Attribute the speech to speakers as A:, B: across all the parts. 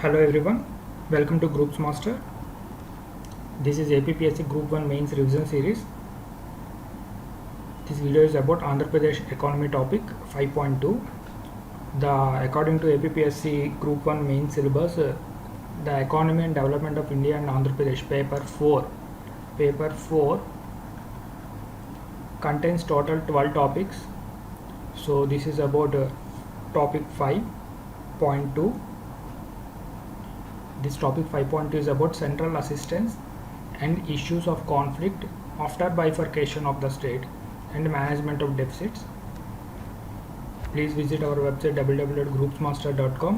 A: Hello everyone, welcome to Groups Master. This is APPSC Group 1 Mains Revision Series. This video is about Andhra Pradesh Economy topic 5.2. According to APPSC Group 1 Main syllabus, the Economy and Development of India and Andhra Pradesh paper 4 contains total 12 topics. So this is about topic 5.2. This topic 5.2 is about central assistance and issues of conflict after bifurcation of the state and management of deficits. Please visit our website www.groupsmaster.com.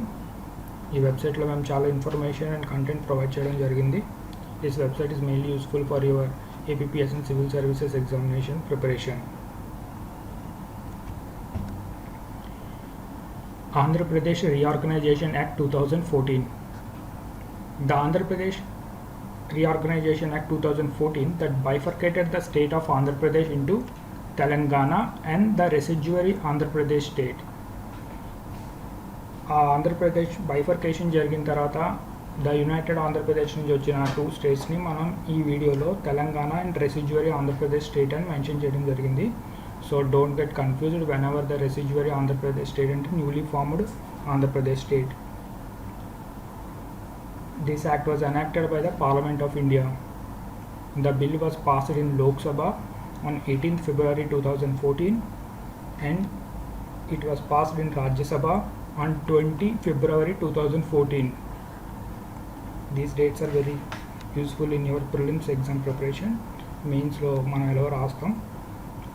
A: ఈ వెబ్సైట్లో మేము చాలా information and content provide చేయడం జరిగింది. This website is mainly useful for your APPS and civil services examination preparation. Andhra Pradesh Reorganization Act 2014. The Andhra Pradesh Reorganization Act 2014 that bifurcated the state of Andhra Pradesh into Telangana and the residuary Andhra Pradesh state. Andhra Pradesh bifurcation జరిగిన తర్వాత the United Andhra Pradesh నుంచి వచ్చిన 2 స్టేట్స్ని మనం ఈ వీడియోలో Telangana and రెసిడ్యువరీ Andhra Pradesh state అని mention చేయడం జరిగింది. So don't get confused when ever the రెసిడ్యువరీ Andhra Pradesh state అంటే newly formed Andhra Pradesh state. This act was enacted by the Parliament of India. The bill was passed in Lok Sabha on 18th February 2014 and it was passed in Rajya Sabha on 20 February 2014. These dates are very useful in your prelims exam preparation. Mains lo mana elo rastam,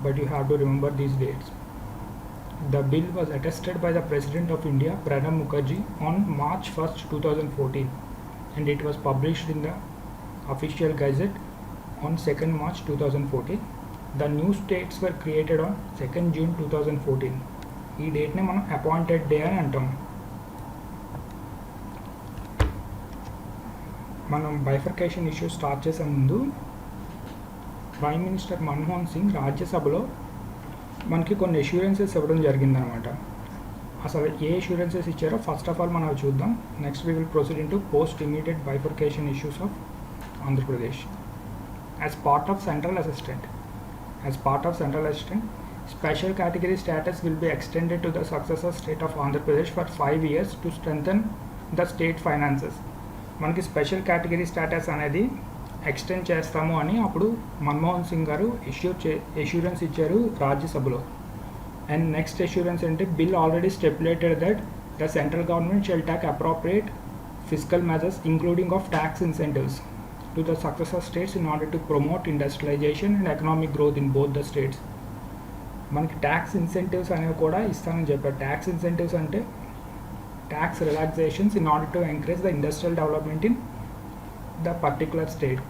A: but you have to remember these dates. The bill was attested by the President of India, Pranab Mukherjee, on March 1st, 2014 and it was published in the official gazette on 2nd March 2014. The new states were created on 2nd June 2014. ఈ డేట్ని మనం appointed day అని అంటాం. మనం bifurcation issue start చేసే ముందు prime minister Manmohan Singh రాజ్యసభలో మనకి కొన్ని అష్యూరెన్సెస్ ఇవ్వడం జరిగిందనమాట. అసలు ఏ అష్యూరెన్సెస్ ఇచ్చారో ఫస్ట్ ఆఫ్ ఆల్ మనం చూద్దాం. Next we will proceed in to post immediate bifurcation issues of Andhra Pradesh. As part of central assistant special category status will be extended to the successor state of Andhra Pradesh for 5 years to strengthen the state finances. మనకి special category status అనేది extend చేస్తాము అని అప్పుడు Manmohan Singh garu assurance ఇచ్చారు రాజ్యసభలో. And next assurance అంటే bill already stipulated that the central government shall take appropriate physical measures including of tax incentives to the successor states in order to promote industrialization and economic growth in both the states. మనకి tax incentives అనేవి కూడా ఇస్తానని చెప్పారు. Tax incentives అంటే tax relaxations in order to encourage the industrial development in the particular state.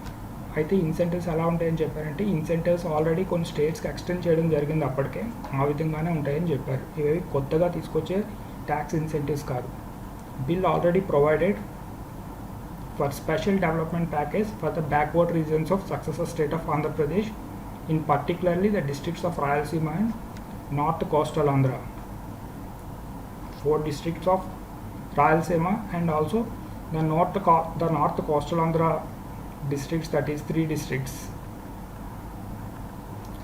A: అయితే incentives ఎలా ఉంటాయని చెప్పారంటే ఇన్సెంటివ్స్ ఆల్రెడీ కొన్ని స్టేట్స్కి ఎక్స్టెండ్ చేయడం జరిగింది అప్పటికే, ఆ విధంగానే ఉంటాయని చెప్పారు. ఇవి కొత్తగా తీసుకొచ్చే ట్యాక్స్ ఇన్సెంటివ్స్ కాదు. Bill already provided for special development package for the backward regions of successor state of Andhra Pradesh, in particularly the districts of Rayalaseema and North Coastal Andhra. 4 districts of Rayalaseema and also the North Coastal Andhra districts, that is 3 districts.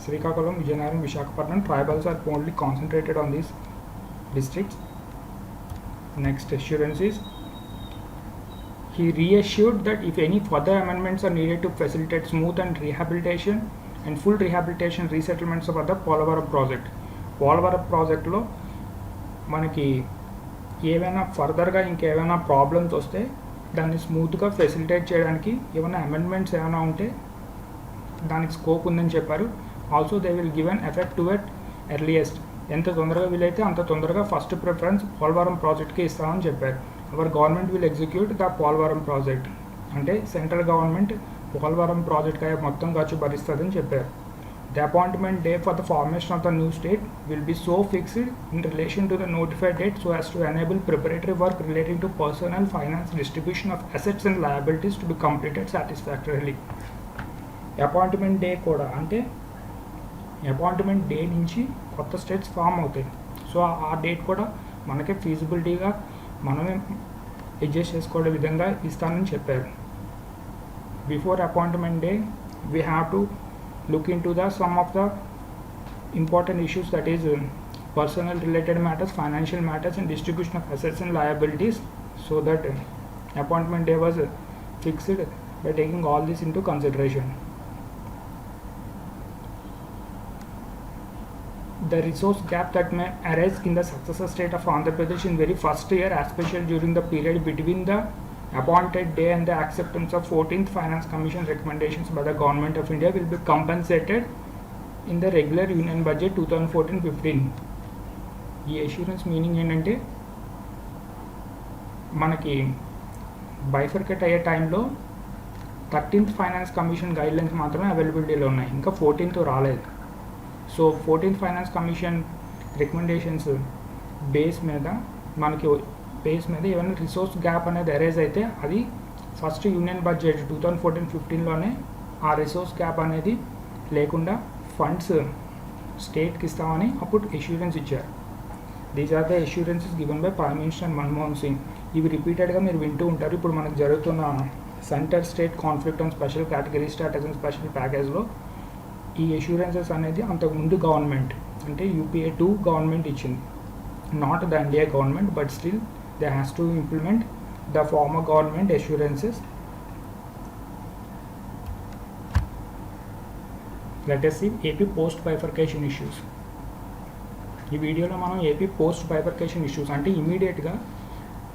A: Srikakulam, Vijayanagaram, Visakhapatnam tribals are only concentrated on these districts. Next assurance is he reassured that if any further amendments are needed to facilitate smooth and rehabilitation and full rehabilitation resettlements of the Polavaram project. Polavaram ప్రాజెక్ట్లో మనకి ఏమైనా ఫర్దర్గా ఇంకేమైనా problems వస్తే దాన్ని స్మూత్గా facilitate చేయడానికి ఏమైనా అమెండ్మెంట్స్ ఏమైనా ఉంటే దానికి స్కోప్ ఉందని చెప్పారు. Also they will give an effect to at earliest. ఎంత తొందరగా వీలైతే అంత తొందరగా ఫస్ట్ ప్రిఫరెన్స్ పోలవరం ప్రాజెక్ట్కి ఇస్తామని చెప్పారు. Our government will execute the Polavaram project అంటే సెంట్రల్ గవర్నమెంట్ పోలవరం ప్రాజెక్ట్ అయ్యే మొత్తం ఖర్చు భరిస్తుందని చెప్పారు. The appointment day for the formation of the new state will be so fixed in relation to the notified date so as to enable preparatory work relating to personnel finance distribution of assets and liabilities to be completed satisfactorily. Appointment day కూడా అంటే appointment day నుంచి కొత్త states form అవుతాయి. So ఆ date కూడా మనకే ఫీజిబిలిటీగా మనమే adjust చేసుకోవడం విధంగా ఇస్తానని చెప్పారు. Before appointment day we have to look in to the sum of the important issues, that is personal related matters, financial matters and distribution of assets and liabilities, so that appointment day was fixed by taking all this into consideration. The resource gap that may arise in the successor state of Andhra Pradesh in very first year, especially during the period between the appointed day and the acceptance of 14th Finance Commission recommendations by the Government of India, will be compensated in the regular union budget 2014-15. ఈ assurance meaning ఏంటంటే మనకి bifurcate అయ్యే టైంలో 13th finance commission guidelines మాత్రమే అవైలబిలిటీలో ఉన్నాయి, ఇంకా 14th రాలేదు. So 14th finance commission recommendations base మీద ఏమైనా రిసోర్స్ గ్యాప్ అనేది అరైజ్ అయితే అది ఫస్ట్ యూనియన్ బడ్జెట్ 2014-15లోనే ఆ రిసోర్స్ గ్యాప్ అనేది లేకుండా ఫండ్స్ స్టేట్కి ఇస్తామని అప్పుడు అష్యూరెన్స్ ఇచ్చారు. These are the assurances given by prime minister Manmohan Singh. ఇవి రిపీటెడ్గా మీరు వింటూ ఉంటారు. ఇప్పుడు మనకు జరుగుతున్న centre state conflict on special category status and special ప్యాకేజ్లో ఈ అష్యూరెన్సెస్ అనేది అంతకుముందు గవర్నమెంట్ అంటే యూపీఏ 2 గవర్నమెంట్ ఇచ్చింది, not the India government, but still they has to implement the former government assurances. Let us see AP post bifurcation issues. ఈ వీడియోలో మనం AP post bifurcation issues అంటే ఇమీడియట్గా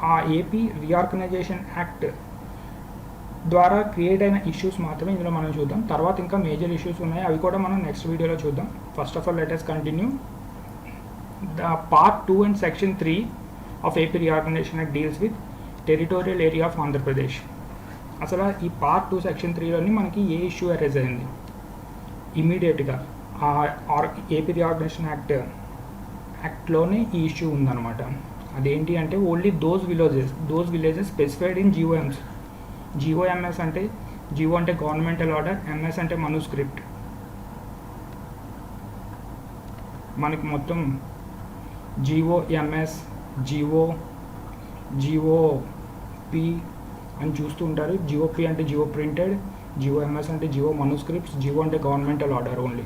A: ఆ ఏపీ రీఆర్గనైజేషన్ యాక్ట్ ద్వారా create అయిన issues మాత్రమే ఇందులో మనం చూద్దాం. తర్వాత ఇంకా మేజర్ ఇష్యూస్ ఉన్నాయి, అవి కూడా మనం నెక్స్ట్ వీడియోలో చూద్దాం. First of all let us continue the part 2 and section 3 of AP reorganisation act deals with territorial area of Andhra Pradesh. అసలు ఈ పార్ట్ 2 సెక్షన్ 3లోని మనకి ఏ ఇష్యూ అరైజ్ అయింది ఇమీడియట్గా ఏపీ రీఆర్గనైజేషన్ యాక్ట్లోనే ఈ ఇష్యూ ఉందన్నమాట. అదేంటి అంటే only those villages specified in GOMs. GOMs అంటే జిఓ అంటే గవర్నమెంటల్ ఆర్డర్, ఎంఎస్ అంటే మనుస్క్రిప్ట్. మనకి మొత్తం జిఓఎంఎస్ జిఓపి అని చూస్తూ ఉంటారు. జిఓపి అంటే జిఓ ప్రింటెడ్, జిఓఎంఎస్ అంటే జిఓ మనుస్క్రిప్ట్స్, జిఓ అంటే గవర్నమెంటల్ ఆర్డర్ ఓన్లీ.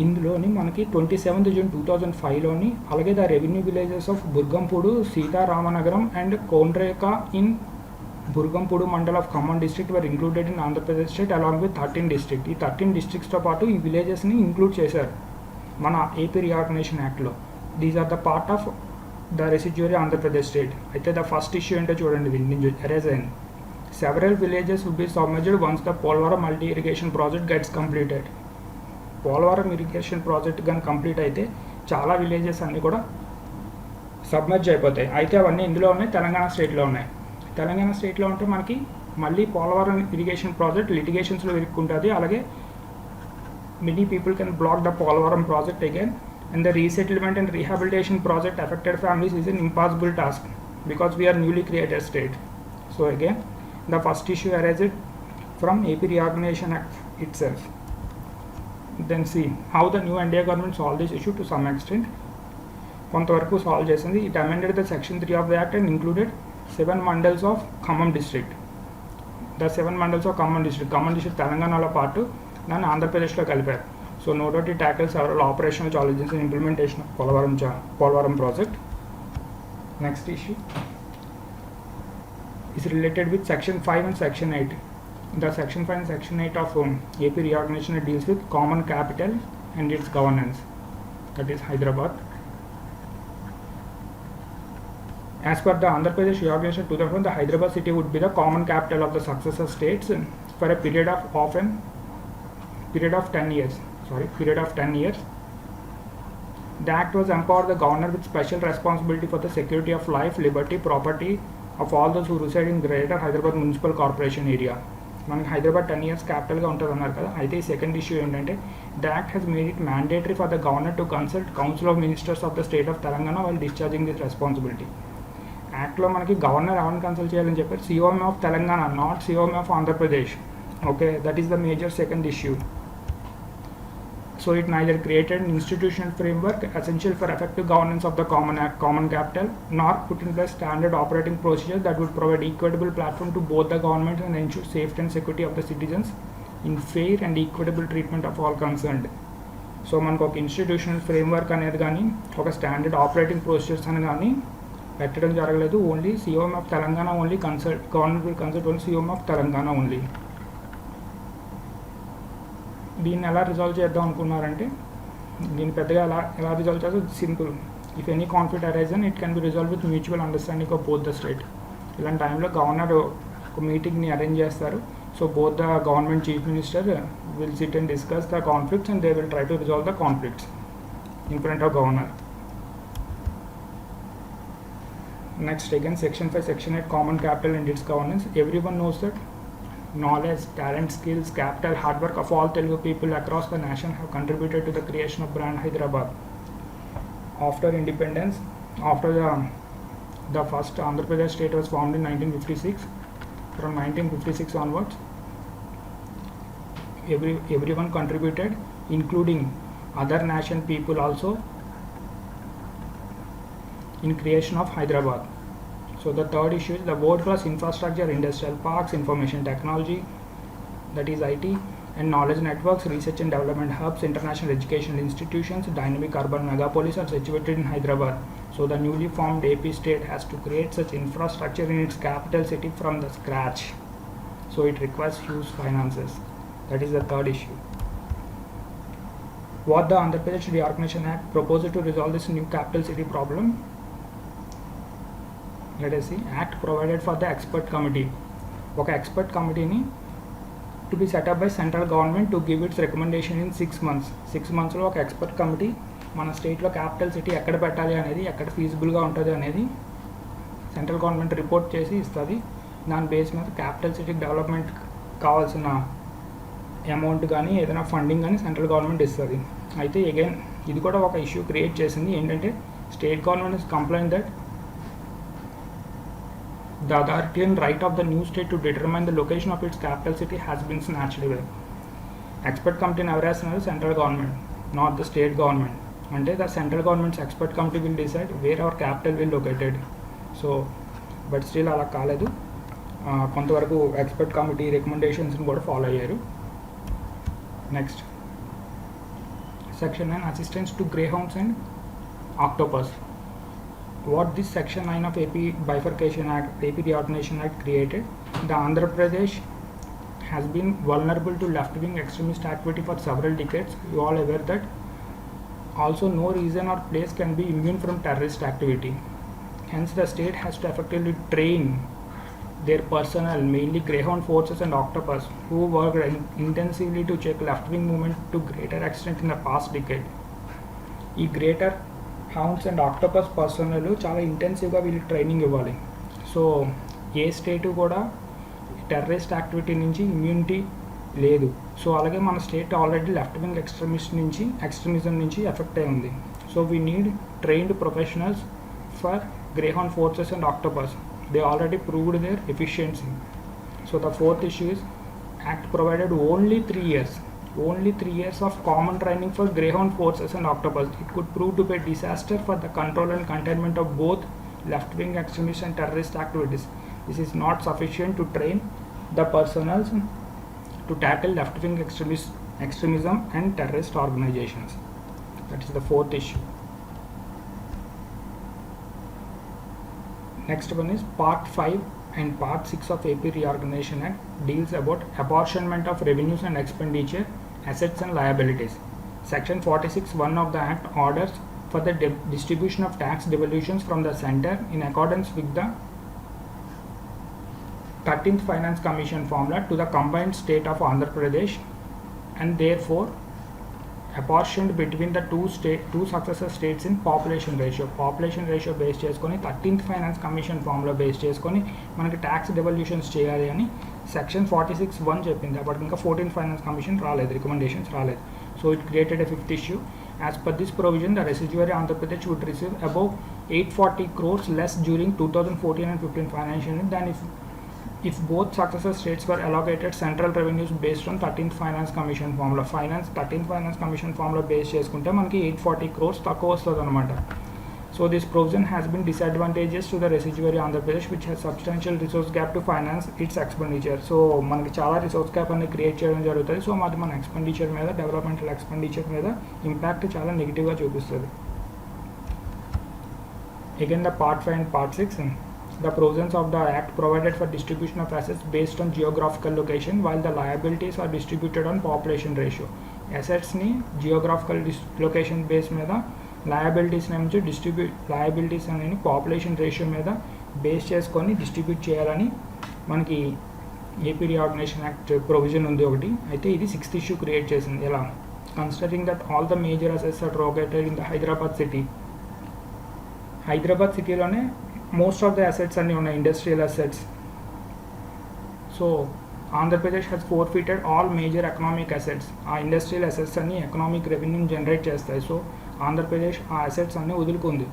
A: ఇందులోని మనకి 27th June 2005లోని అలాగే the revenue villages of బుర్గంపూడు, Sitaramanagaram and కోండ్రేకా in బుర్గంపూడు mandal of Khammam district were included in Andhra Pradesh state along with 13 district. ఈ 13 డిస్ట్రిక్ట్స్తో పాటు ఈ విలేజెస్ని ఇంక్లూడ్ చేశారు మన ఏపీ రీఆర్గనైజేషన్ యాక్ట్లో. These are the part of the residuary Andhra Pradesh state. అయితే ద ఫస్ట్ ఇష్యూ ఏంటో చూడండి, దీని నుంచి అరైజ్ అయింది. Several villages will be submerged once the Polvaram multi-irrigation project gets completed. Polavaram irrigation project కానీ కంప్లీట్ అయితే చాలా విలేజెస్ అన్నీ కూడా సబ్మర్జ్ అయిపోతాయి. అయితే అవన్నీ ఇందులో ఉన్నాయి, తెలంగాణ స్టేట్లో ఉన్నాయి. తెలంగాణ స్టేట్లో ఉంటే మనకి మళ్ళీ పోలవరం ఇరిగేషన్ ప్రాజెక్ట్ లిటిగేషన్స్లో ఇరుక్కుంటుంది. అలాగే many people can block the Polavaram project again and the resettlement and rehabilitation project affected families is an impossible task because we are newly created state. So again the first issue arises from AP Reorganization Act itself. Then see how the new India government solved this issue to some extent. కొంతవరకు solve చేసింది. It amended the section 3 of the act and included 7 mandals of Khammam district. The 7 mandals of Khammam district తెలంగాణలో పాటు దాన్ని ఆంధ్రప్రదేశ్లో కలిపారు. So no doubt it tackles several operational challenges in implementation of Polavaram project. Next issue is related with section 5 and section 8. The section 5 and section 8 of AP reorganization deals with common capital and its governance, that is Hyderabad. As per the Andhra Pradesh reorganization 2001, the Hyderabad city would be the common capital of the successor states for a period of 10 years. The act was empowered the governor with special responsibility for the security of life, liberty, property of all those who reside in Greater Hyderabad Municipal Corporation area. మనకి Hyderabad 10 years క్యాపిటల్గా ఉంటుంది అన్నారు కదా. అయితే ఈ second issue ఏంటంటే the act has made it mandatory for the governor to consult council of ministers of the state of Telangana while discharging this responsibility. యాక్ట్లో మనకి గవర్నర్ ఎవరిని కన్సల్ట్ చేయాలని చెప్పారు, COM of Telangana, not COM of Andhra Pradesh. Okay, that is the major second issue. So it neither created an institutional framework essential for effective governance of the common capital, nor put in place standard operating procedures that would provide equitable platform to both the government and ensure safety and security of the citizens in fair and equitable treatment of all concerned. So మనకు ఒక institutional framework అనేది కానీ ఒక standard operating procedures అని కానీ పెట్టడం జరగలేదు. Only COM of Telangana only government will consult only COM of Telangana only. దీన్ని ఎలా రిజాల్వ్ చేద్దాం అనుకున్నారంటే, దీన్ని పెద్దగా ఎలా రిజాల్వ్ చేస్తే simple. If any conflict arisen it can be resolve with mutual understanding of both the state. ఇలాంటి టైంలో గవర్నర్ ఒక మీటింగ్ని అరేంజ్ చేస్తారు. So both the government chief minister will SIT and discuss the conflicts and they will try to resolve the conflicts in front of governor. Next, again, Section 5, Section 8, Common Capital and its governance. Everyone knows that knowledge, talent, skills, capital, hard work of all Telugu people across the nation have contributed to the creation of brand Hyderabad. After independence, after the first Andhra Pradesh state was formed in 1956, from 1956 onwards, everyone contributed, including other nation people also, in creation of Hyderabad. So the third issue is the world-class infrastructure, industrial parks, information technology, that is IT, and knowledge networks, research and development hubs, international educational institutions, dynamic urban megapolis are situated in Hyderabad. So the newly formed AP state has to create such infrastructure in its capital city from the scratch. So it requires huge finances. That is the third issue. What the Andhra Pradesh Reorganization Act proposed to resolve this new capital city problem? Let us see. Act provided for the expert committee. ఒక expert కమిటీని to be setup by central government to give it's recommendation in 6 months. 6 monthsలో ఒక expert committee మన స్టేట్లో capital city ఎక్కడ పెట్టాలి అనేది, ఎక్కడ ఫీజిబుల్గా ఉంటుంది అనేది సెంట్రల్ గవర్నమెంట్ రిపోర్ట్ చేసి ఇస్తుంది. దాని బేస్ మీద క్యాపిటల్ సిటీ డెవలప్మెంట్ కావాల్సిన అమౌంట్ కానీ ఏదైనా ఫండింగ్ కానీ సెంట్రల్ గవర్నమెంట్ ఇస్తుంది. అయితే అగైన్ ఇది కూడా ఒక ఇష్యూ క్రియేట్ చేసింది. ఏంటంటే state government is complaint that the authority and right of the new state to determine the location of its capital city has been snatched away. Expert committee ఎవరు వేస్తున్నారు? Central government, not the state government. అంటే the central government's expert committee will decide where our capital will located. So but still అలా కాలేదు. కొంతవరకు expert committee రికమెండేషన్స్ని కూడా follow అయ్యారు. Next section 9, assistance to Greyhounds and Octopus. What this Section 9 of AP Bifurcation Act, AP Reorganization Act created, the Andhra Pradesh has been vulnerable to left-wing extremist activity for several decades. You all aware that. Also, no reason or place can be immune from terrorist activity. Hence, the state has to effectively train their personnel, mainly Greyhound forces and Octopus, who worked intensively to check left-wing movement to greater extent in the past decade. ఈ Greyhounds and Octopus personnel చాలా ఇంటెన్సివ్గా వీళ్ళకి training ఇవ్వాలి. So ఏ state కూడా terrorist activity నుంచి immunity లేదు. So అలాగే మన state already left wing extremism నుంచి ఎఫెక్ట్ అయి ఉంది. So we need trained professionals for Greyhound forces and Octopus. They already proved their efficiency. So the fourth issue is act provided only 3 years. Only 3 years of common training for Greyhound forces and Octopus. It could prove to be a disaster for the control and containment of both left-wing extremist and terrorist activities. This is not sufficient to train the personnel to tackle left-wing extremism and terrorist organizations. That is the fourth issue. Next one is Part 5 and Part 6 of AP Reorganization Act deals about apportionment of revenues and expenditure, assets and liabilities. Section 46(1) of the Act orders for the distribution of tax devolutions from the centre in accordance with the 13th Finance Commission formula to the combined state of Andhra Pradesh, and therefore apportioned between the two successor states in population ratio base చేసుకొని 13th finance commission ఫామ్లో base చేసుకొని మనకి tax devolutions చేయాలి అని section 46(1) చెప్పింది. అప్పటికి ఇంకా 14th finance commission రాలేదు, రికమెండేషన్స్ రాలేదు. So it created a 5th issue. As per this provision the రెసిడ్యువరీ Andhra Pradesh would receive above 840 crores less during 2014 and 15 financial year than if if both successor states were allocated central revenues based on 13th Finance Commission formula. 13th Finance Commission formula base చేసుకుంటే మనకి 840 crores తక్కువ వస్తుంది అనమాట. So this provision has been disadvantageous to the residuary Andhra Pradesh, which has substantial resource gap to finance its expenditure. So మనకి చాలా resource gap అనేది create చేయడం జరుగుతుంది. సో అది మన ఎక్స్పెండిచర్ మీద, డెవలప్మెంటల్ ఎక్స్పెండిచర్ మీద ఇంపాక్ట్ చాలా నెగిటివ్గా చూపిస్తుంది. Again the part 5 and part 6. The provisions of the Act provided for distribution of assets based on geographical location, while the liabilities are distributed on population ratio. Assets ni geographical location base మీద, liabilities నుంచి liabilities అనేది population ratio మీద base చేసుకొని distribute చేయాలని మనకి AP reorganisation act provision ఉంది ఒకటి. అయితే ఇది 6th ఇష్యూ క్రియేట్ చేసింది. ఎలా? Considering that all the major assets are located in the Hyderabad city. Hyderabad సిటీలోనే మోస్ట్ ఆఫ్ ద అసెట్స్ అన్నీ ఉన్నాయి, industrial assets. So Andhra Pradesh has forfeited all major economic assets. ఆ ఇండస్ట్రియల్ అసెట్స్ అన్ని ఎకనామిక్ రెవెన్యూని జనరేట్ చేస్తాయి. So Andhra Pradesh ఆ assets అన్నీ వదులుకుంది.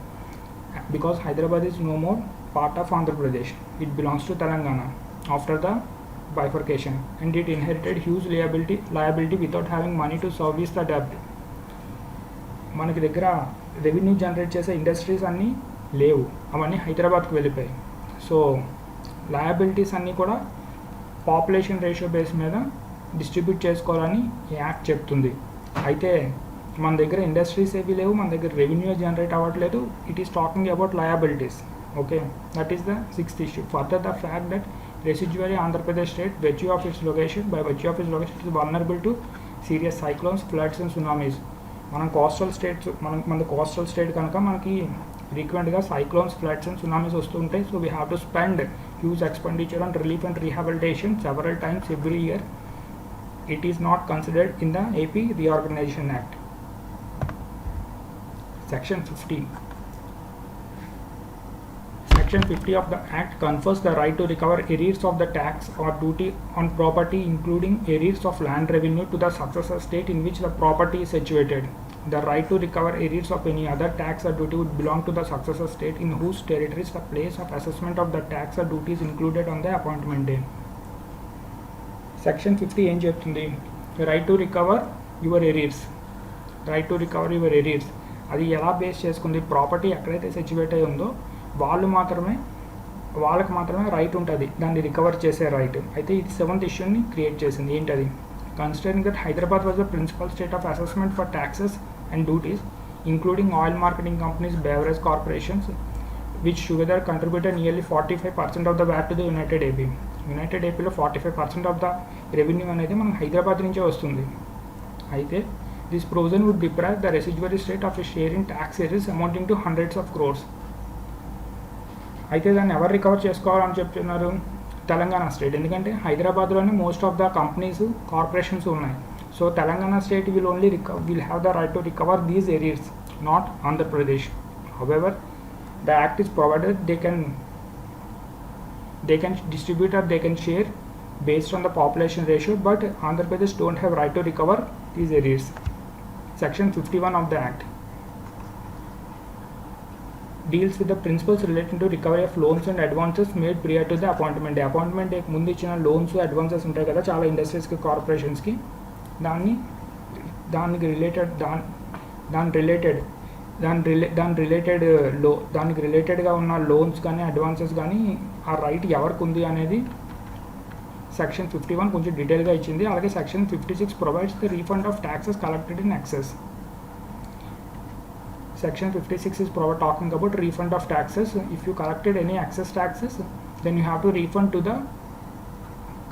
A: Because Hyderabad is no more part of Andhra Pradesh. It belongs to Telangana after the bifurcation, and it inherited huge liability without having money to service the debt. మనకి దగ్గర revenue generate చేసే industries అన్నీ లేవు, అవన్నీ హైదరాబాద్కి వెళ్ళిపోయాయి. సో లయబిలిటీస్ అన్నీ కూడా పాపులేషన్ రేషియో బేస్ మీద డిస్ట్రిబ్యూట్ చేసుకోవాలని ఈ యాక్ట్ చెప్తుంది. అయితే మన దగ్గర ఇండస్ట్రీస్ ఏవి లేవు, మన దగ్గర రెవెన్యూ జనరేట్ అవ్వట్లేదు. It is talking about liabilities. Okay, that is the 6th issue. Further the fact that residuary Andhra Pradesh state, by virtue of its location, is vulnerable to serious cyclones, floods and tsunamis. మనం coastal states, మన coastal state కనుక మనకి ఫ్రీక్వెంట్గా cyclones, floods and tsunamis వస్తూ ఉంటాయి. So we have to spend huge expenditure on relief and rehabilitation several times every year. It is not considered in the AP reorganisation act. Section 50. Section 50 of the Act confers the right to recover arrears of the tax or duty on property, including arrears of land revenue, to the successor state in which the property is situated. The right to recover arrears of any other tax or duty would belong to the successor state in whose territories the place of assessment of the tax or duty is included on the appointment day. Section 50 ఏం చెప్తుంది? Right to recover your arrears. Right to recover your arrears అది ఎలా base చేసుకుంది? Property ఎక్కడైతే situate అయి ఉందో వాళ్ళకి మాత్రమే రైట్ ఉంటుంది దాన్ని రికవర్ చేసే రైట్. అయితే ఇది 7th ఇష్యూని క్రియేట్ చేసింది. ఏంటది? Considering that Hyderabad was the principal state of assessment for taxes and duties, including oil marketing companies, beverage corporations, which together contributed nearly 45% of the VAT to the united AP. United ఏపీలో 45% of the revenue అనేది మనకు హైదరాబాద్ నుంచే వస్తుంది. అయితే this provision would deprive the రెసిడ్యువరీ state of a share in tax areas amounting to hundreds of crores. అయితే దాన్ని ఎవరు recover చేసుకోవాలని చెప్తున్నారు? తెలంగాణ స్టేట్. ఎందుకంటే హైదరాబాద్లోనే most of the companies, corporations ఉన్నాయి. So Telangana state will have the right to recover these areas, not Andhra Pradesh. However the act is provided they can distribute or they can share based on the population ratio, but Andhra Pradesh don't have right to recover these areas. Section 51 of the Act deals with the principles relating to recovery of loans and advances made prior to the appointment day. Appointment day ముందు ఇచ్చిన loans, advances ఉంటాయి కదా చాలా ఇండస్ట్రీస్కి, కార్పొరేషన్స్కి, దానికి రిలేటెడ్గా ఉన్న loans కానీ advances కానీ ఆ రైట్ ఎవరికి ఉంది అనేది సెక్షన్ 51 కొంచెం డీటెయిల్గా ఇచ్చింది. అలాగే section 56 provides the refund of taxes collected in excess. Section 56 is talking about refund of taxes. If you collected any excess taxes, then you have to refund to the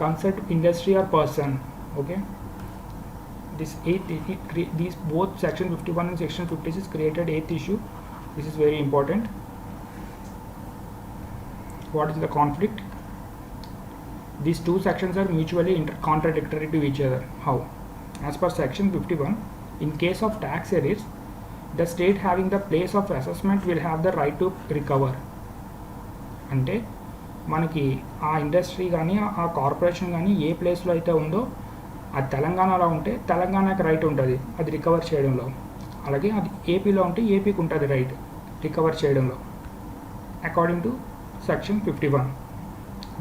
A: concerned industry or person. Okay. These both section 51 and section 56 created 8th issue. This is very important. What is the conflict? These two sections are mutually contradictory to each other. How? As per section 51, in case of tax arrears, the state having the place of assessment will have the right to recover. అంటే మనకి ఆ industry కానీ ఆ corporation కానీ ఏ ప్లేస్లో అయితే ఉందో అది తెలంగాణలో ఉంటే తెలంగాణకి రైట్ ఉంటుంది అది రికవర్ చేయడంలో. అలాగే అది ఏపీలో ఉంటే ఏపీకి ఉంటుంది రైట్ రికవర్ చేయడంలో, according to section 51.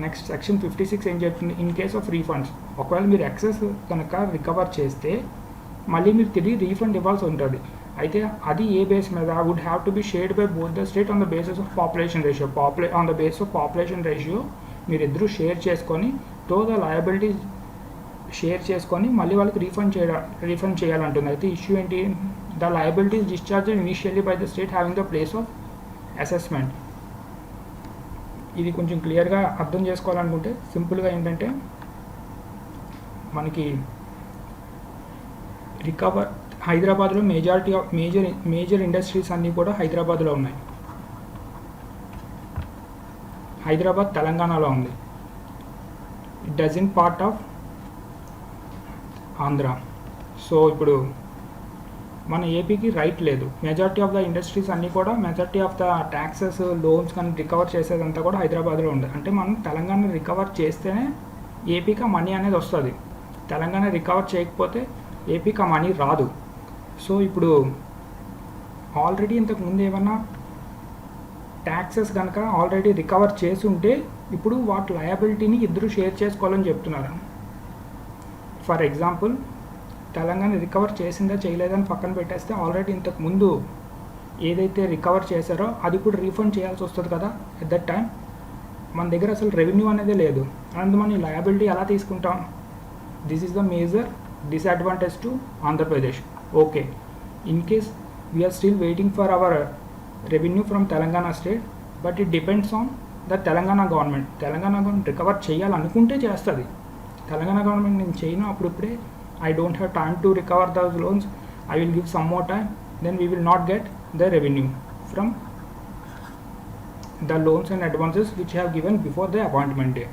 A: Next section 56 ఏం చెప్తుంది, ఇన్ కేస్ ఆఫ్ రీఫండ్స్, ఒకవేళ మీరు ఎక్సెస్ కనుక రికవర్ చేస్తే మళ్ళీ మీరు తిరిగి రీఫండ్ ఇవ్వాల్సి ఉంటుంది. అయితే అది ఏ బేస్ మీద, would have to be shared by both the state on the basis of population ratio. On the base of population ratio మీరిద్దరూ షేర్ చేసుకొని తో ద లయబిలిటీ షేర్ చేసుకొని మళ్ళీ వాళ్ళకి రీఫండ్ చేయాలంటుంది. అయితే ఇష్యూ ఏంటి, the liabilities discharge initially by the state having the place of assessment. ఇది కొంచెం క్లియర్గా అర్థం చేసుకోవాలనుకుంటే సింపుల్గా ఏంటంటే, మనకి హైదరాబాద్లో మెజారిటీ ఆఫ్ మేజర్ ఇండస్ట్రీస్ అన్నీ కూడా హైదరాబాద్లో ఉన్నాయి. హైదరాబాద్ తెలంగాణలో ఉంది. It doesn't part of Andhra. So ఇప్పుడు మన ఏపీకి రైట్ లేదు. మెజారిటీ ఆఫ్ ద ఇండస్ట్రీస్ అన్నీ కూడా, majority of the taxes, loans కానీ రికవర్ చేసేదంతా కూడా హైదరాబాద్లో ఉంది. అంటే మనం తెలంగాణ రికవర్ చేస్తేనే ఏపీకి మనీ అనేది వస్తుంది. తెలంగాణ రికవర్ చేయకపోతే ఏపీకి మనీ రాదు. సో ఇప్పుడు ఆల్రెడీ ఇంతకుముందు ఏమన్నా ట్యాక్సెస్ కనుక ఆల్రెడీ రికవర్ చేసి ఉంటే ఇప్పుడు వాటి లయబిలిటీని ఇద్దరు షేర్ చేసుకోవాలని చెప్తున్నారు. ఫర్ ఎగ్జాంపుల్, తెలంగాణ రికవర్ చేసిందా చేయలేదని పక్కన పెట్టేస్తే ఆల్రెడీ ఇంతకుముందు ఏదైతే రికవర్ చేశారో అది కూడా రీఫండ్ చేయాల్సి వస్తుంది కదా. ఎట్ దట్ టైం మన దగ్గర అసలు రెవెన్యూ అనేది లేదు. అండ్ మనం ఈ లయబిలిటీ ఎలా తీసుకుంటాం? This is the major disadvantage to Andhra Pradesh. Okay, in case we are still waiting for our revenue from Telangana state, but it depends on the Telangana government. Telangana government recover చేయాలనుకుంటే చేస్తుంది. Telangana government నేను చేయను అప్పుడిప్పుడే, I don't have time to recover those loans, I will give some more time, then we will not get the revenue from the loans and advances which I have given before the appointment day.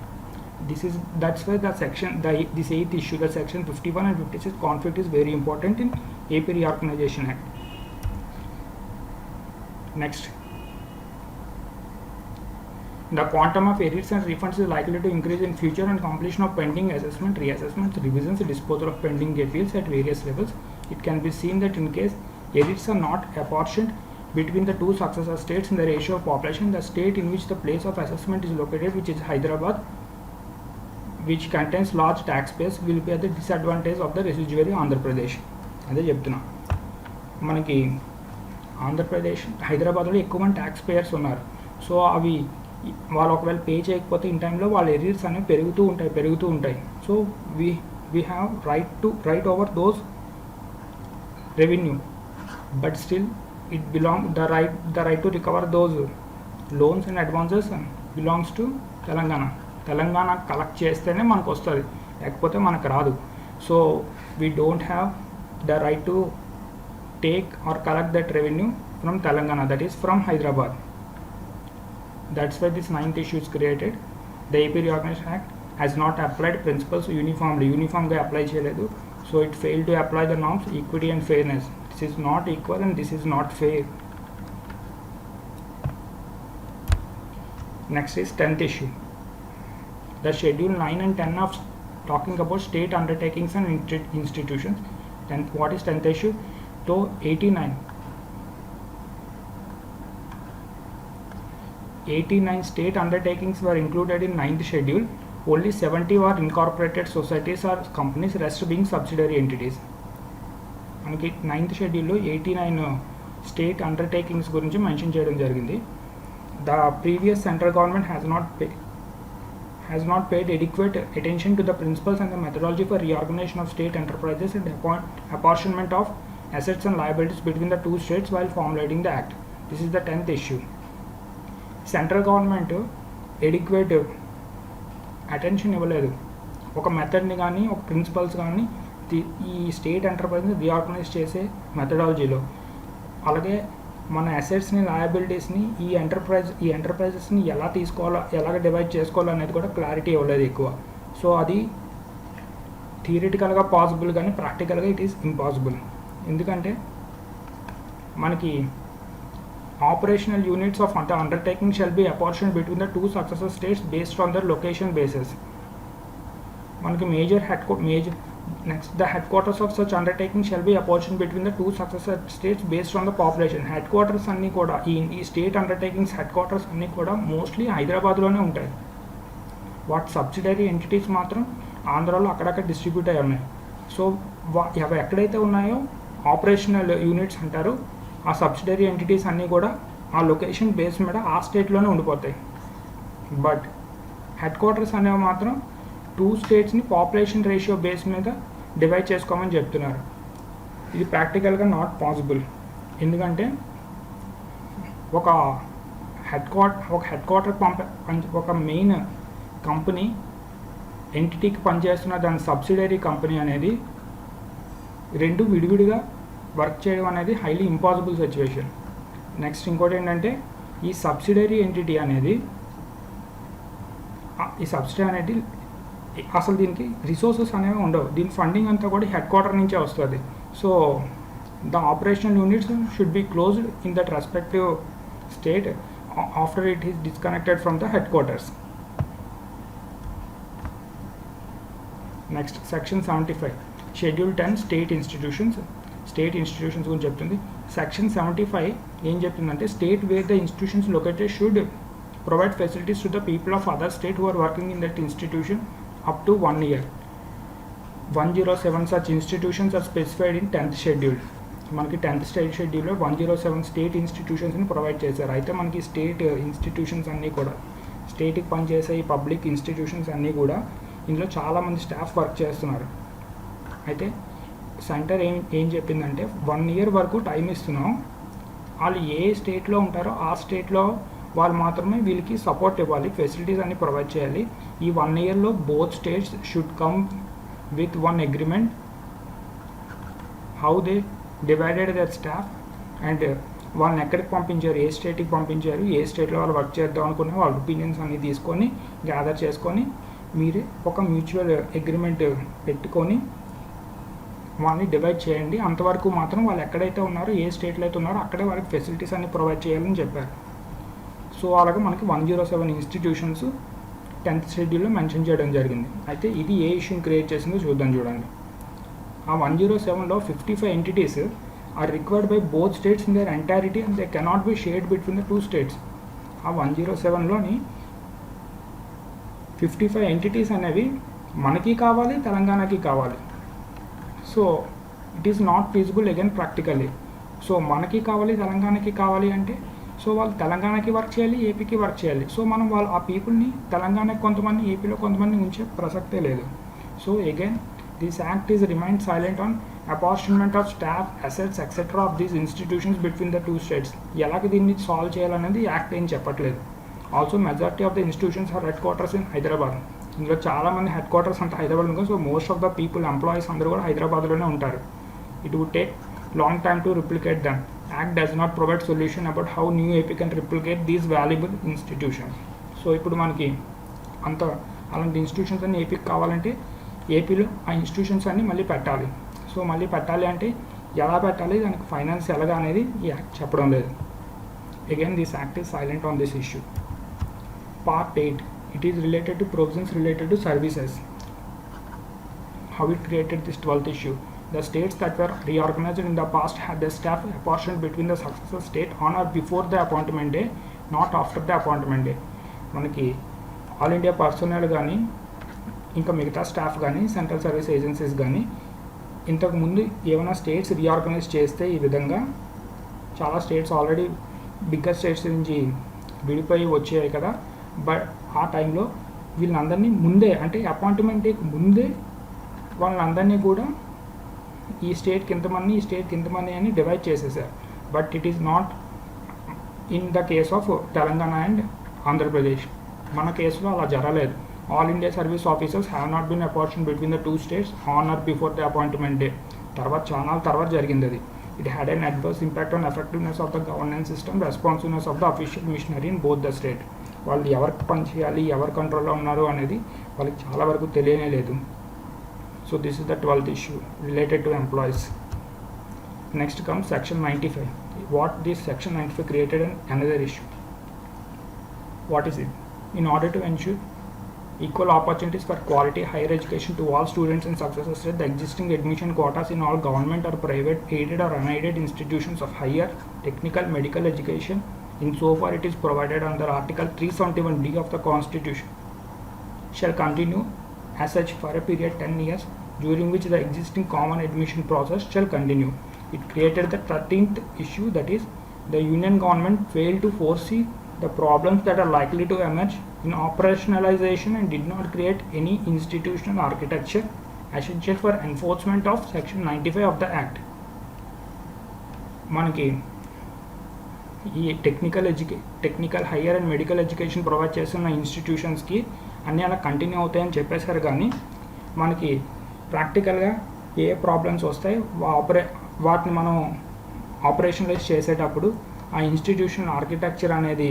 A: That's why the section, this 8th issue, the section 51 and 56 conflict is very important in AP Reorganization Act. Next, the quantum of arrears and refunds is likely to increase in future on completion of pending assessment, reassessments, revisions, disposal of pending appeals at various levels. It can be seen that in case arrears are not apportioned between the two successor states in the ratio of population, the state in which the place of assessment is located, which is Hyderabad, which contains large taxpayers, will be at the disadvantage of the residuary Andhra Pradesh. అదే చెప్తున్నా, మనకి ఆంధ్రప్రదేశ్ హైదరాబాద్లో ఎక్కువ మంది tax payers ఉన్నారు. So అవి వాళ్ళు ఒకవేళ పే చేయకపోతే ఇన్ టైంలో వాళ్ళ ఎరీర్స్ అనేవి పెరుగుతూ ఉంటాయి. So we have right over those revenue, but still it the right to recover those loans and advances belongs to Telangana collect చేస్తేనే మనకు వస్తుంది, లేకపోతే మనకు రాదు. So we don't have the right to take or collect that revenue from Telangana, that is from Hyderabad. That's why this 9th issue is created. The AP Reorganization Act has not applied principles యూనిఫామ్గా apply చేయలేదు. So it fail to apply the norms equity and fairness. This is not equal and this is not fair. Next is 10th issue. The schedule 9 and 10 of talking about state undertakings and institutions. What is 10th issue? So 89 state undertakings were included in 9th schedule. Only 70 were incorporated societies or companies, rest being subsidiary entities. మనకి 9th షెడ్యూల్లో 89 state undertakings గురించి mention చేయడం జరిగింది. The previous central government has not paid adequate attention to the principles and the methodology for reorganization of state enterprises and apportionment of assets and liabilities between the two states while formulating the act. This is the 10th issue. Central government adequate attention ఇవ్వలేదు. ఒక మెథడ్ని కానీ ఒక principles కానీ ఈ state ఎంటర్ప్రైజ్ని reorganise చేసే మెథడాలజీలో, అలాగే మన అసెట్స్ని, లయబిలిటీస్ని ఈ ఎంటర్ప్రైజెస్ని ఎలా తీసుకోవాలో, ఎలాగ డివైడ్ చేసుకోవాలో అనేది కూడా క్లారిటీ ఇవ్వలేదు ఎక్కువ. సో అది థియరిటికల్గా పాసిబుల్ కానీ ప్రాక్టికల్గా ఇట్ ఈస్ ఇంపాసిబుల్. ఎందుకంటే మనకి operational units of the undertaking shall be apportioned between the two successor states based on their location basis. మనకి next the headquarters of such undertaking shall be apportioned between the two successor states based on the population. Headquarters అన్నీ కూడా ఈ state undertakings head quarters అన్నీ కూడా mostly హైదరాబాద్లోనే ఉంటాయి. వాటి subsidiary entities మాత్రం ఆంధ్రాలో అక్కడక్కడ డిస్ట్రిబ్యూట్ అయి ఉన్నాయి. సో అవి ఎక్కడైతే ఉన్నాయో ఆపరేషనల్ యూనిట్స్ అంటారు. ఆ సబ్సిడరీ ఎంటిటీస్ అన్నీ కూడా ఆ లొకేషన్ బేస్ మీద ఆ స్టేట్లోనే ఉండిపోతాయి. బట్ హెడ్ క్వార్టర్స్ అనేవి మాత్రం 2 స్టేట్స్ని పాపులేషన్ రేషియో బేస్ మీద డివైడ్ చేసుకోమని చెప్తున్నారు. ఇది ప్రాక్టికల్గా నాట్ పాసిబుల్. ఎందుకంటే ఒక హెడ్ క్వార్టర్ ఒక మెయిన్ కంపెనీ ఎంటిటీకి పనిచేస్తున్న దాని సబ్సిడరీ కంపెనీ అనేది రెండు విడివిడిగా వర్క్ చేయడం అనేది హైలీ ఇంపాసిబుల్ సిచ్యువేషన్. నెక్స్ట్ ఇంకోటి ఏంటంటే ఈ సబ్సిడరీ ఎంటిటీ అనేది అసలు దీనికి రిసోర్సెస్ అనేవి ఉండవు. దీని ఫండింగ్ అంతా కూడా హెడ్ క్వార్టర్ నుంచే వస్తుంది. So the operational units should be closed in that respective state after it is disconnected from the headquarters. Next section 75 schedule 10 state institutions గురించి చెప్తుంది. సెక్షన్ 75 ఏం చెప్తుందంటే state where the institutions located should provide facilities to the people of other state who are working in that institution up to 1 year. 107 such institutions are specified in 10th schedule. మనకి 10th state షెడ్యూల్లో 107 state ఇన్స్టిట్యూషన్స్ని provide చేశారు. అయితే మనకి state institutions అన్నీ కూడా స్టేట్కి పనిచేసే ఈ పబ్లిక్ ఇన్స్టిట్యూషన్స్ అన్నీ కూడా ఇందులో చాలామంది స్టాఫ్ వర్క్ చేస్తున్నారు. అయితే సెంటర్ ఏం చెప్పిందంటే 1 year వరకు టైం ఇస్తున్నాం. వాళ్ళు ఏ స్టేట్లో ఉంటారో ఆ స్టేట్లో వాళ్ళు మాత్రమే వీళ్ళకి సపోర్ట్ ఇవ్వాలి, ఫెసిలిటీస్ అన్ని ప్రొవైడ్ చేయాలి. ఈ 1 yearలో both states should come with one agreement how they divided their staff and వాళ్ళని ఎక్కడికి పంపించారు, ఏ స్టేట్కి పంపించారు, ఏ స్టేట్లో వాళ్ళు వర్క్ చేద్దాం అనుకున్న వాళ్ళ ఒపీనియన్స్ అన్ని తీసుకొని గ్యాదర్ చేసుకొని మీరే ఒక మ్యూచువల్ అగ్రిమెంట్ పెట్టుకొని వాళ్ళని డివైడ్ చేయండి. అంతవరకు మాత్రం వాళ్ళు ఎక్కడైతే ఉన్నారో ఏ స్టేట్లో అయితే ఉన్నారో అక్కడే వాళ్ళకి ఫెసిలిటీస్ అన్ని ప్రొవైడ్ చేయాలని చెప్పారు. సో అలాగే మనకి 107 ఇన్స్టిట్యూషన్స్ 10th షెడ్యూల్లో మెన్షన్ చేయడం జరిగింది. అయితే ఇది ఏ ఇష్యూని క్రియేట్ చేసిందో చూడండి. ఆ 107లో 55 entities are required by both states in their entirety and they cannot be shared between the 2 states. ఆ 107లోని 55 ఎంటిటీస్ అనేవి మనకి కావాలి, తెలంగాణకి కావాలి. So it is not feasible again practically. So మనకి కావాలి, తెలంగాణకి కావాలి అంటే సో వాళ్ళు తెలంగాణకి వర్క్ చేయాలి, ఏపీకి వర్క్ చేయాలి. సో మనం వాళ్ళు ఆ పీపుల్ని తెలంగాణకి కొంతమంది, ఏపీలో కొంతమంది ఉంచే ప్రసక్తే లేదు. So again this act is remind silent on apportionment of staff, assets etcetera of these institutions between the 2 states. ఎలాగ దీన్ని సాల్వ్ చేయాలనేది యాక్ట్ ఏం చెప్పట్లేదు. Also majority of the institutions are headquarters in Hyderabad. ఇందులో చాలామంది హెడ్ క్వార్టర్స్ అంతా హైదరాబాద్ ఉంది. So most of the people employees అందరూ కూడా హైదరాబాద్లోనే ఉంటారు. It would take long time to replicate them. Act does not provide solution about how new AP can replicate these valuable institutions. So ఇప్పుడు మనకి అంత అలాంటి ఇన్స్టిట్యూషన్స్ అన్ని ఏపీకి కావాలంటే ఏపీలో ఆ ఇన్స్టిట్యూషన్స్ అన్ని మళ్ళీ పెట్టాలి. సో మళ్ళీ పెట్టాలి అంటే ఎలా పెట్టాలి, దానికి ఫైనాన్స్ ఎలాగా అనేది ఈ యాక్ట్ చెప్పడం లేదు. Again this act is silent on this issue. Part 8 it is related to provisions related to services. How it created this 12th issue. The states that were reorganized in the past had their staff apportioned between the successor state on or before the appointment day, not after the appointment day. మనకి all India personal కానీ ఇంకా మిగతా staff కానీ central service agencies కానీ ఇంతకుముందు ఏమైనా states reorganise చేస్తే ఈ విధంగా చాలా స్టేట్స్ ఆల్రెడీ బిగ్గర్ స్టేట్స్ నుంచి విడిపోయి వచ్చాయి కదా. బట్ ఆ టైంలో వీళ్ళందరినీ ముందే అంటే అపాయింట్మెంట్ డేకి ముందే వాళ్ళందరినీ కూడా ఈ స్టేట్కి ఇంతమంది, ఈ స్టేట్కి ఇంతమంది అని డివైడ్ చేసేసారు. But it is not in the case of Telangana and Andhra Pradesh. మన కేసులో అలా జరగలేదు. All India service officers have not been అపార్చున్ between the 2 states on are before the appointment day. తర్వాత జరిగింది అది. It had an adverse impact on effectiveness of the governance system, responsiveness of the official machinery in both the state. వాళ్ళు ఎవరికి పని చేయాలి, ఎవరి కంట్రోల్లో ఉన్నారు అనేది వాళ్ళకి చాలా వరకు తెలియనే లేదు. So this is the 12th issue related to employees. Next comes section 95. What this section 95 created another issue. What is it? In order to ensure equal opportunities for quality higher education to all students in successor state, the existing admission quotas in all government or private aided or unaided institutions of higher technical medical education in so far it is provided under Article 371D of the Constitution shall continue as such for a period 10 years, during which the existing common admission process shall continue. It created the 13th issue, that is, the Union government failed to foresee the problems that are likely to emerge in operationalization and did not create any institutional architecture essential for enforcement of Section 95 of the Act. మనకి ఈ technical hire and medical education provide చేస్తున్న ఇన్స్టిట్యూషన్స్కి అన్నీ అలా continue అవుతాయని చెప్పేశారు, కానీ మనకి ప్రాక్టికల్గా ఏ ప్రాబ్లమ్స్ వస్తాయి వాటిని మనం ఆపరేషనలైజ్ చేసేటప్పుడు ఆ ఇన్స్టిట్యూషన్ ఆర్కిటెక్చర్ అనేది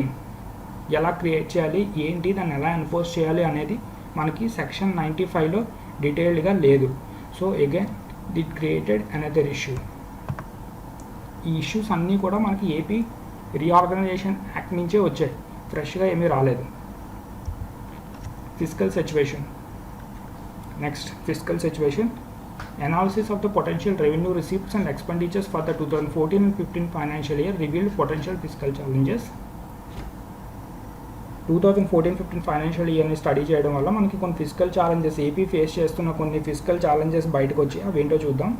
A: ఎలా క్రియేట్ చేయాలి, ఏంటి, దాన్ని ఎలా ఎన్ఫోర్స్ చేయాలి అనేది మనకి సెక్షన్ 95లో డీటెయిల్డ్గా లేదు. So again it created another issue. ఈ ఇష్యూస్ అన్నీ కూడా మనకి ఏపీ రీఆర్గనైజేషన్ యాక్ట్ నుంచే వచ్చాయి, ఫ్రెష్గా ఏమీ రాలేదు. Physical situation. Next, physical situation. Analysis of the potential revenue receipts and expenditures for the 2014 and 15 financial year revealed potential fiscal challenges. 2014-15 financial ఇయర్ని స్టడీ చేయడం వల్ల మనకి కొన్ని ఫిజికల్ ఛాలెంజెస్, ఏపీ ఫేస్ చేస్తున్న కొన్ని ఫిజికల్ ఛాలెంజెస్ బయటకు వచ్చి అవి ఏంటో చూద్దాం.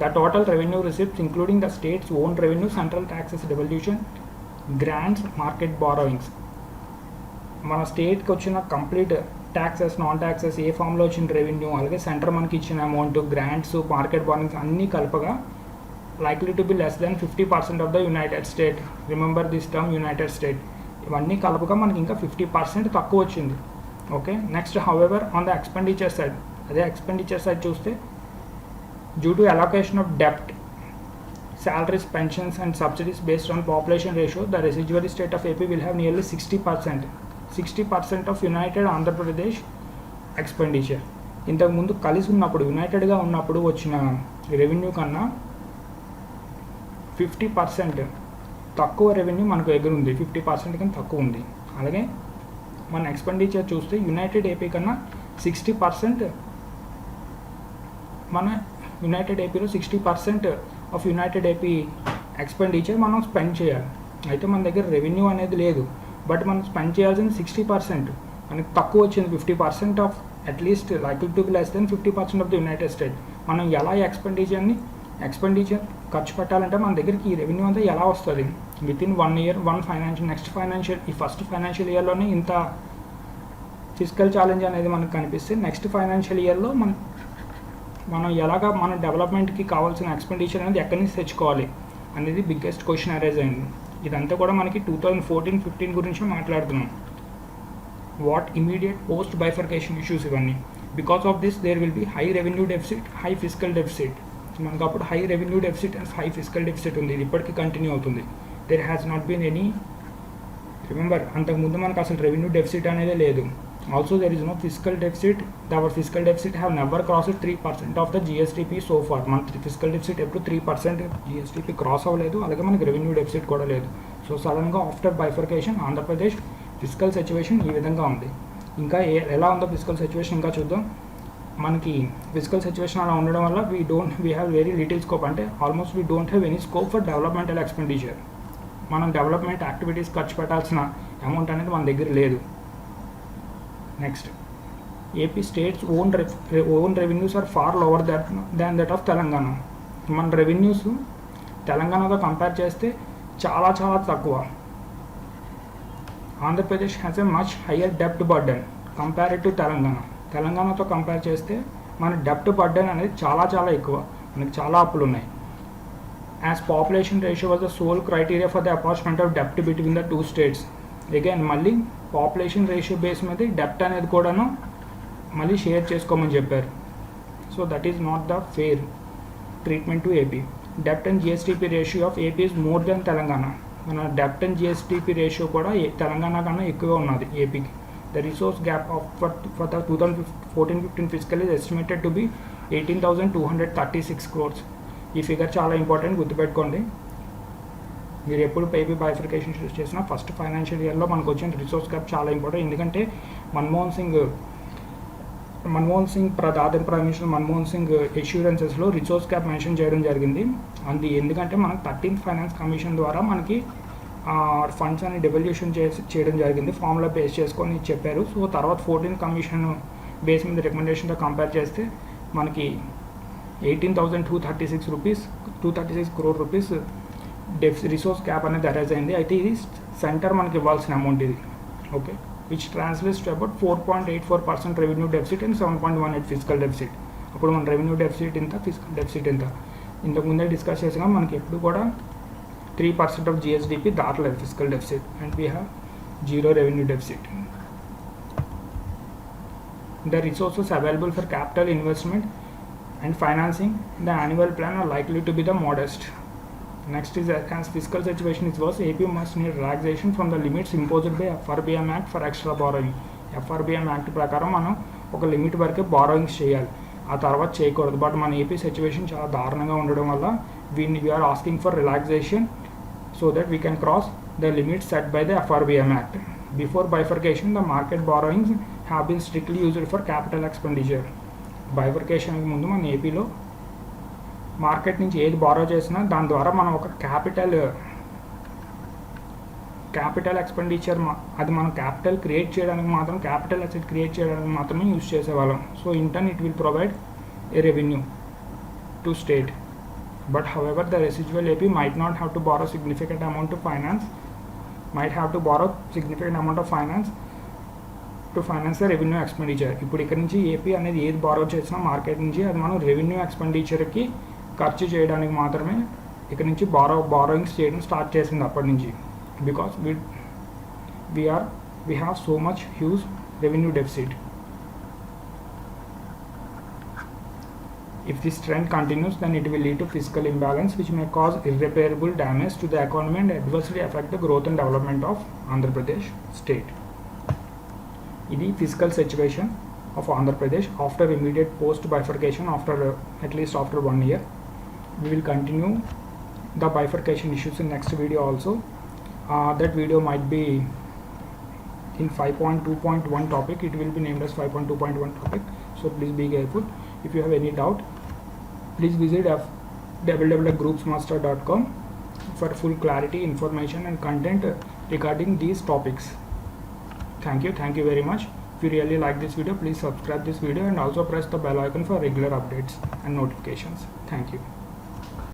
A: The total revenue receipts, including the state's own revenue, central taxes devolution, grants, market borrowings. మన స్టేట్కి వచ్చిన కంప్లీట్ ట్యాక్సెస్, నాన్ ట్యాక్సెస్, ఏ ఫామ్లో వచ్చిన రెవెన్యూ, అలాగే సెంటర్ మనకి ఇచ్చిన అమౌంట్, గ్రాంట్స్, మార్కెట్ బారోయింగ్స్ అన్నీ కలపగా likely to be less than 50% of the United States. Remember this term, United States. ఇవన్నీ కలపగా మనకి ఇంకా 50% తక్కువ వచ్చింది. Okay, next however on the expenditure side, అదే ఎక్స్పెండిచర్ సైడ్ చూస్తే due to allocation of debt, salaries, pensions and subsidies based on population ratio, the residuary state of AP will have nearly 60% of United Andhra Pradesh expenditure. ఇంతకు ముందు కలిసి ఉన్నప్పుడు, యునైటెడ్గా ఉన్నప్పుడు వచ్చిన revenue కన్నా 50% తక్కువ రెవెన్యూ మనకు దగ్గర ఉంది, 50% కన్నా తక్కువ ఉంది. అలాగే మన ఎక్స్పెండిచర్ చూస్తే యునైటెడ్ ఏపీ కన్నా 60%, మన యునైటెడ్ ఏపీలో 60% ఆఫ్ యునైటెడ్ ఏపీ ఎక్స్పెండిచర్ మనం స్పెండ్ చేయాలి. అయితే మన దగ్గర రెవెన్యూ అనేది లేదు, బట్ మనం స్పెండ్ చేయాల్సింది 60%, మనకి తక్కువ వచ్చింది 50% of at least likely to be less than 50% of the United state. మనం ఎలా ఎక్స్పెండిచర్ ఖర్చు పెట్టాలంటే మన దగ్గరికి ఈ రెవెన్యూ అంతా ఎలా వస్తుంది? వితిన్ 1 year, ఈ ఫస్ట్ ఫైనాన్షియల్ ఇయర్లోనే ఇంత ఫిజికల్ ఛాలెంజ్ అనేది మనకు కనిపిస్తే, నెక్స్ట్ ఫైనాన్షియల్ ఇయర్లో మనం ఎలాగా మన డెవలప్మెంట్కి కావాల్సిన ఎక్స్పెండిచర్ అనేది ఎక్కడి నుంచి తెచ్చుకోవాలి అనేది బిగ్గెస్ట్ క్వశ్చన్ అరైజ్ అయింది. ఇదంతా కూడా మనకి 2014-15 గురించి మాట్లాడుతున్నాం. What immediate post bifurcation issues ఇవన్నీ. Because of this there will be high revenue deficit, high physical deficit. మనకు అప్పుడు high revenue deficit and high physical deficit ఉంది, ఇది ఇప్పటికీ కంటిన్యూ అవుతుంది. There has not been any, remember అంతకుముందు మనకు అసలు రెవెన్యూ డెఫిసిట్ అనేది లేదు. Also there is no physical deficit. Our physical deficit have never crossed 3% of the GSTP so far. మన ఫిజికల్ డెఫిసిట్ ఎప్పుడు 3% జిఎస్టీపీ క్రాస్ అవ్వలేదు, అలాగే మనకి రెవెన్యూ డెఫిసిట్ కూడా లేదు. సో సడన్గా after bifurcation Andhra Pradesh physical situation ఈ విధంగా ఉంది. ఇంకా ఎలా ఉందో ఫిజికల్ సిచ్యువేషన్ ఇంకా చూద్దాం. మనకి ఫిజికల్ సిచ్యువేషన్ అలా ఉండడం వల్ల we have very little scope, అంటే almost we don't have any scope for developmental expenditure. మనం డెవలప్మెంట్ యాక్టివిటీస్ ఖర్చు పెట్టాల్సిన అమౌంట్ అనేది మన దగ్గర లేదు. Next, AP states own revenues are far lower than that of Telangana. మన రెవెన్యూస్ తెలంగాణతో కంపేర్ చేస్తే చాలా చాలా తక్కువ. Andhra Pradesh has a much higher డెప్ట్ burden compared to Telangana. తెలంగాణతో కంపేర్ చేస్తే మన డెప్ట్ బర్డెన్ అనేది చాలా చాలా ఎక్కువ, మనకి చాలా అప్పులు ఉన్నాయి. As population ratio was the sole criteria for the apportionment of డెప్ట్ బిట్వీన్ ద 2 states. అగైన్ మళ్ళీ పాపులేషన్ రేషియో బేస్ మీద డెప్ట్ అనేది కూడాను మళ్ళీ షేర్ చేసుకోమని చెప్పారు. So that is not the fair treatment to AP. డెప్ట్ and GSDP ratio of AP is more than Telangana. మన డెప్ట్ అండ్ జిఎస్టీపీ రేషియో కూడా తెలంగాణ కన్నా ఎక్కువగా ఉన్నది ఏపీకి. The resource gap for the 2014-15 physical is estimated to be 18,236 crores. ఈ figure చాలా ఇంపార్టెంట్, గుర్తుపెట్టుకోండి. మీరు ఎప్పుడు ఏపీ బైఫర్కేషన్ చూస్ చేసినా ఫస్ట్ ఫైనాన్షియల్ ఇయర్లో మనకు వచ్చిన రిసోర్స్ గ్యాప్ చాలా ఇంపార్టెంట్. ఎందుకంటే Manmohan Singh other prime minister Manmohan Singh ఎష్యూరెన్సెస్లో రిసోర్స్ గ్యాప్ మెన్షన్ చేయడం జరిగింది. ఎందుకంటే మనకు 13th ఫైనాన్స్ కమిషన్ ద్వారా మనకి ఫండ్స్ అని డెవల్యూషన్ చేయడం జరిగింది, ఫార్ములా బేస్ చేసుకొని చెప్పారు. సో తర్వాత 14th కమిషన్ బేస్ మీద రికమెండేషన్తో కంపేర్ చేస్తే మనకి 236 crore రూపీస్ రిసోర్స్ క్యాప్ అనేది అరైజ్ అయింది. అయితే ఇది సెంటర్ మనకి ఇవ్వాల్సిన అమౌంట్ ఇది. Okay, which translates to about 4.84% revenue deficit and 7.18 fiscal deficit. అప్పుడు మన రెవెన్యూ డెఫిసిట్ ఇంత, ఫిజికల్ డెఫిసిట్ ఇంత. ఇంతకుముందే డిస్కస్ చేసినా మనకి ఎప్పుడు కూడా 3% ఆఫ్ జిఎస్డిపి దాటలేదు fiscal deficit, and we have 0 revenue deficit. The resources available for capital investment and financing the annual plan are likely to be the modest. Next is, as fiscal situation is worse, AP must need relaxation from the limits imposed by FRBM Act for extra borrowing. FRBM Act ప్రకారం మనం ఒక limit వరకే borrowings చేయాలి, ఆ తర్వాత చేయకూడదు. But మన AP situation చాలా దారుణంగా ఉండడం వల్ల we are asking for relaxation so that we can cross the limits set by the FRBM Act. Before bifurcation, the market borrowings have been strictly used for capital expenditure. Bifurcation ముందు మన ఏపీలో market నుంచి ఏది borrow చేసినా దాని ద్వారా మనం ఒక క్యాపిటల్ ఎక్స్పెండిచర్, అది మనం క్యాపిటల్ క్రియేట్ చేయడానికి మాత్రం, క్యాపిటల్ అసెట్ క్రియేట్ చేయడానికి మాత్రమే యూజ్ చేసేవాళ్ళం. So in turn it will provide a revenue to state. But however, the residual AP might not have to borrow significant amount to finance the revenue expenditure. ఇప్పుడు ఇక్కడ నుంచి AP అనేది ఏది borrow చేసినా market నుంచి అది మనం రెవెన్యూ ఎక్స్పెండిచర్కి ఖర్చు చేయడానికి మాత్రమే ఇక్కడ నుంచి బారోయింగ్స్ చేయడం స్టార్ట్ చేసింది అప్పటి నుంచి. Because we have so much huge revenue deficit. If this trend continues, then it will lead to fiscal imbalance, which may cause irreparable damage to the economy and adversely affect the growth and development of Andhra Pradesh state. Idi fiscal situation of Andhra Pradesh after immediate post bifurcation, at least after 1 year. We will continue the bifurcation issues in next video also. That video might be in 5.2.1 topic. It will be named as 5.2.1 topic. So please be careful. If you have any doubt, please visit www.groupsmaster.com for full clarity, information and content regarding these topics. Thank you very much. If you really like this video, please subscribe this video and also press the bell icon for regular updates and notifications. Thank you.